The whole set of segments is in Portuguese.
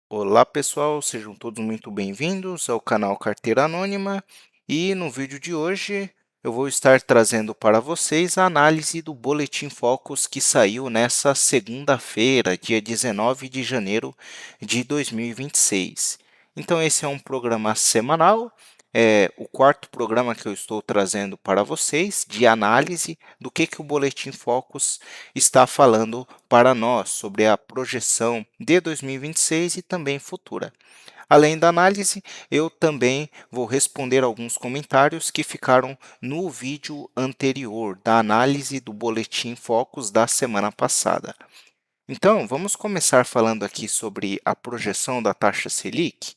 Olá pessoal, sejam todos muito bem-vindos ao canal Carteira Anônima e no vídeo de hoje eu vou estar trazendo para vocês a análise do Boletim Focus que saiu nessa segunda-feira, dia 19 de janeiro de 2026. Então esse é um programa semanal, é o quarto programa que eu estou trazendo para vocês de análise do que o Boletim Focus está falando para nós sobre a projeção de 2026 e também futura. Além da análise, eu também vou responder alguns comentários que ficaram no vídeo anterior da análise do Boletim Focus da semana passada. Então, vamos começar falando aqui sobre a projeção da taxa Selic.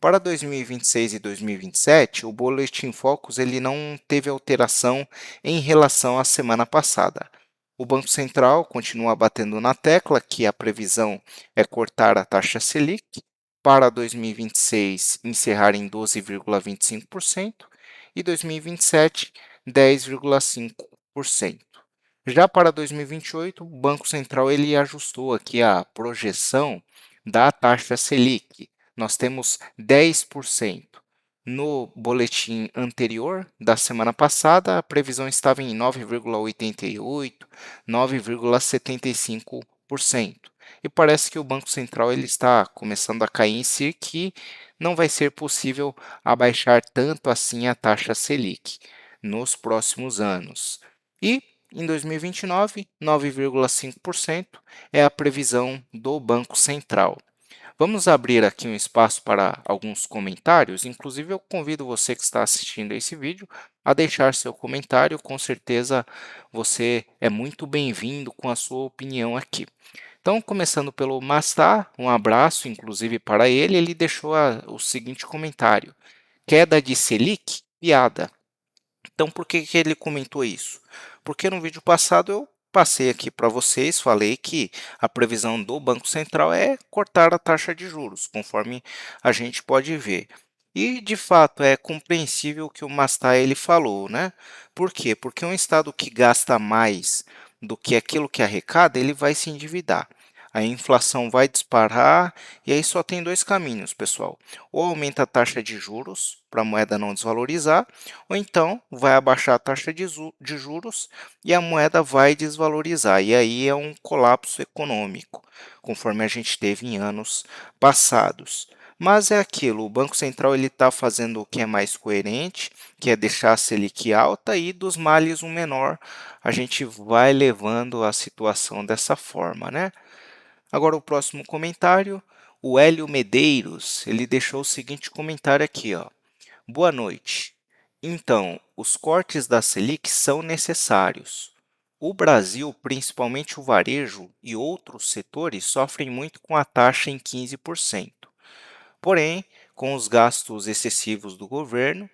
Para 2026 e 2027, o Boletim Focus ele não teve alteração em relação à semana passada. O Banco Central continua batendo na tecla que a previsão é cortar a taxa Selic para 2026 encerrar em 12,25% e 2027 10,5%. Já para 2028, o Banco Central ele ajustou aqui a projeção da taxa Selic. Nós temos 10%. No boletim anterior da semana passada, a previsão estava em 9,88, 9,75%. E parece que o Banco Central ele está começando a cair em si que não vai ser possível abaixar tanto assim a taxa Selic nos próximos anos. E em 2029, 9,5% é a previsão do Banco Central. Vamos abrir aqui um espaço para alguns comentários. Inclusive, eu convido você que está assistindo esse vídeo a deixar seu comentário. Com certeza, você é muito bem-vindo com a sua opinião aqui. Então, começando pelo Mastar, um abraço, inclusive, para ele. Ele deixou o seguinte comentário. Queda de Selic? Piada. Então, por que ele comentou isso? Porque no vídeo passado eu passei aqui para vocês, falei que a previsão do Banco Central é cortar a taxa de juros, conforme a gente pode ver. E, de fato, é compreensível o que o Mastai ele falou, né? Por quê? Porque um Estado que gasta mais do que aquilo que arrecada, ele vai se endividar. A inflação vai disparar e aí só tem dois caminhos, pessoal. Ou aumenta a taxa de juros para a moeda não desvalorizar, ou então vai abaixar a taxa de juros e a moeda vai desvalorizar. E aí é um colapso econômico, conforme a gente teve em anos passados. Mas é aquilo, o Banco Central ele está fazendo o que é mais coerente, que é deixar a Selic alta e dos males o menor, a gente vai levando a situação dessa forma, né? Agora o próximo comentário, o Hélio Medeiros, ele deixou o seguinte comentário aqui, ó. Boa noite. Então, os cortes da Selic são necessários. O Brasil, principalmente o varejo e outros setores, sofrem muito com a taxa em 15%. Porém, com os gastos excessivos do governo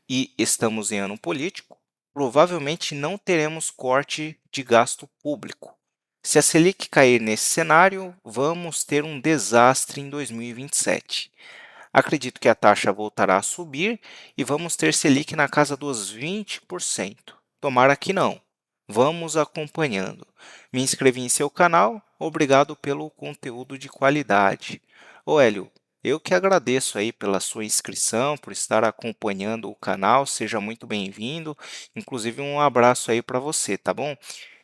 e estamos em ano político, provavelmente não teremos corte de gasto público. Se a Selic cair nesse cenário, vamos ter um desastre em 2027. Acredito que a taxa voltará a subir e vamos ter Selic na casa dos 20%. Tomara que não. Vamos acompanhando. Me inscrevi em seu canal. Obrigado pelo conteúdo de qualidade. Ô Hélio, eu que agradeço aí pela sua inscrição, por estar acompanhando o canal. Seja muito bem-vindo. Inclusive um abraço aí para você, tá bom?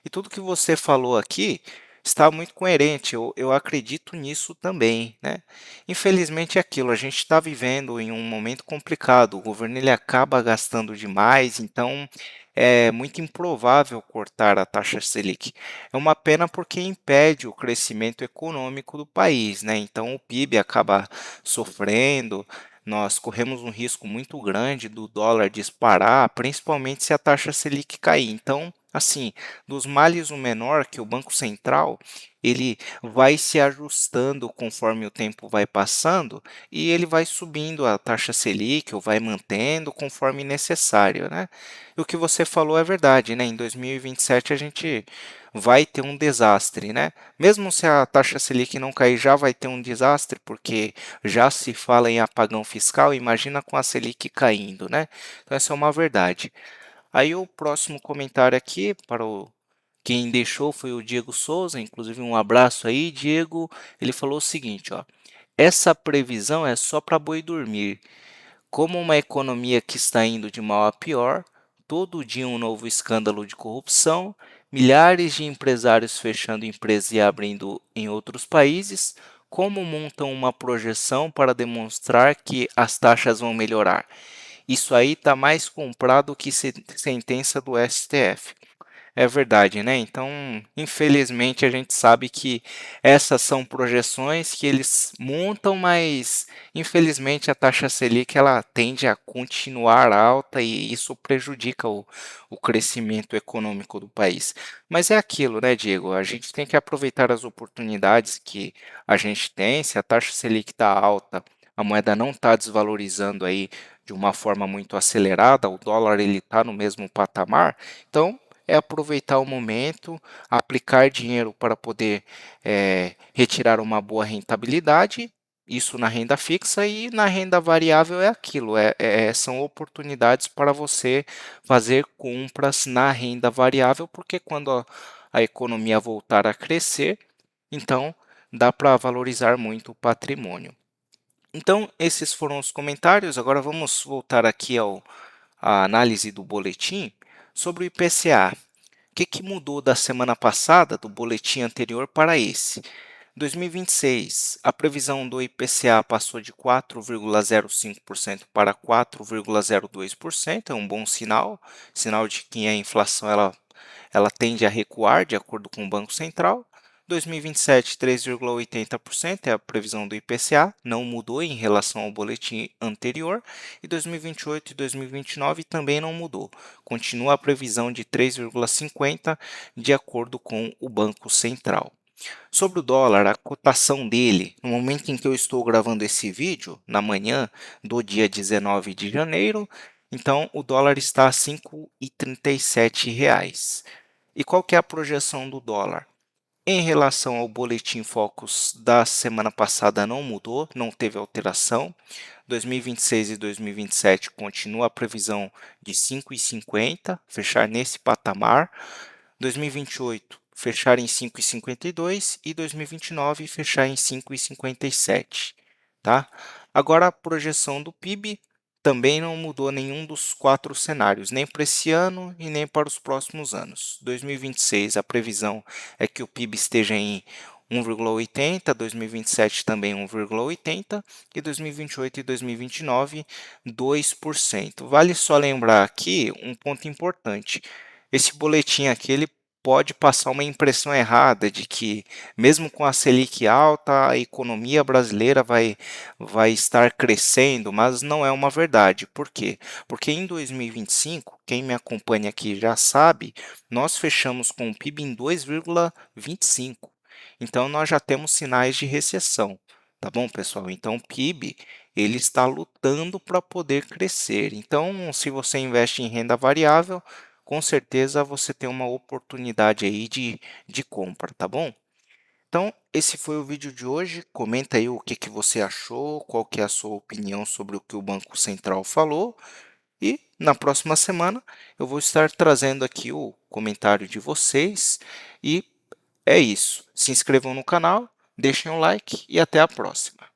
E tudo que você falou aqui está muito coerente, eu acredito nisso também, né? Infelizmente é aquilo, a gente está vivendo em um momento complicado, o governo ele acaba gastando demais, então é muito improvável cortar a taxa Selic. É uma pena porque impede o crescimento econômico do país, né? Então o PIB acaba sofrendo, nós corremos um risco muito grande do dólar disparar, principalmente se a taxa Selic cair. Então, assim, dos males o menor que o Banco Central ele vai se ajustando conforme o tempo vai passando e ele vai subindo a taxa Selic ou vai mantendo conforme necessário, né? E o que você falou é verdade, né? Em 2027 a gente vai ter um desastre, né? Mesmo se a taxa Selic não cair, já vai ter um desastre, porque já se fala em apagão fiscal, imagina com a Selic caindo, né? Então essa é uma verdade. Aí o próximo comentário aqui para o quem deixou foi o Diego Souza, inclusive um abraço aí, Diego. Ele falou o seguinte, ó: essa previsão é só para boi dormir. Como uma economia que está indo de mal a pior, todo dia um novo escândalo de corrupção, milhares de empresários fechando empresas e abrindo em outros países, como montam uma projeção para demonstrar que as taxas vão melhorar? Isso aí está mais comprado que sentença do STF. É verdade, né? Então, infelizmente, a gente sabe que essas são projeções que eles montam, mas infelizmente a taxa Selic ela tende a continuar alta e isso prejudica o crescimento econômico do país. Mas é aquilo, né, Diego? A gente tem que aproveitar as oportunidades que a gente tem. Se a taxa Selic está alta, a moeda não está desvalorizando aí de uma forma muito acelerada, o dólar ele está no mesmo patamar, então é aproveitar o momento, aplicar dinheiro para poder retirar uma boa rentabilidade, isso na renda fixa e na renda variável é aquilo, são oportunidades para você fazer compras na renda variável, porque quando a economia voltar a crescer, então dá para valorizar muito o patrimônio. Então, esses foram os comentários. Agora vamos voltar aqui à análise do boletim sobre o IPCA. O que mudou da semana passada, do boletim anterior, para esse? 2026, a previsão do IPCA passou de 4,05% para 4,02%, é um bom sinal, sinal de que a inflação ela tende a recuar, de acordo com o Banco Central. 2027, 3,80% é a previsão do IPCA, não mudou em relação ao boletim anterior. E 2028 e 2029 também não mudou, continua a previsão de 3,50%, de acordo com o Banco Central. Sobre o dólar, a cotação dele, no momento em que eu estou gravando esse vídeo, na manhã do dia 19 de janeiro, então o dólar está a R$ 5,37. E qual que é a projeção do dólar? Em relação ao boletim Focus da semana passada não mudou, não teve alteração. 2026 e 2027 continua a previsão de 5,50, fechar nesse patamar. 2028 fechar em 5,52 e 2029 fechar em 5,57, tá? Agora a projeção do PIB também não mudou nenhum dos quatro cenários, nem para esse ano e nem para os próximos anos. 2026 a previsão é que o PIB esteja em 1,80, 2027 também 1,80 e 2028 e 2029 2%. Vale só lembrar aqui um ponto importante. Esse boletim aqui ele pode passar uma impressão errada de que, mesmo com a Selic alta, a economia brasileira vai estar crescendo, mas não é uma verdade. Por quê? Porque em 2025, quem me acompanha aqui já sabe, nós fechamos com o PIB em 2,25. Então, nós já temos sinais de recessão. Tá bom, pessoal? Então, o PIB ele está lutando para poder crescer. Então, se você investe em renda variável, com certeza você tem uma oportunidade aí de compra, tá bom? Então, esse foi o vídeo de hoje. Comenta aí o que você achou, qual que é a sua opinião sobre o que o Banco Central falou. E na próxima semana eu vou estar trazendo aqui o comentário de vocês. E é isso. Se inscrevam no canal, deixem um like e até a próxima.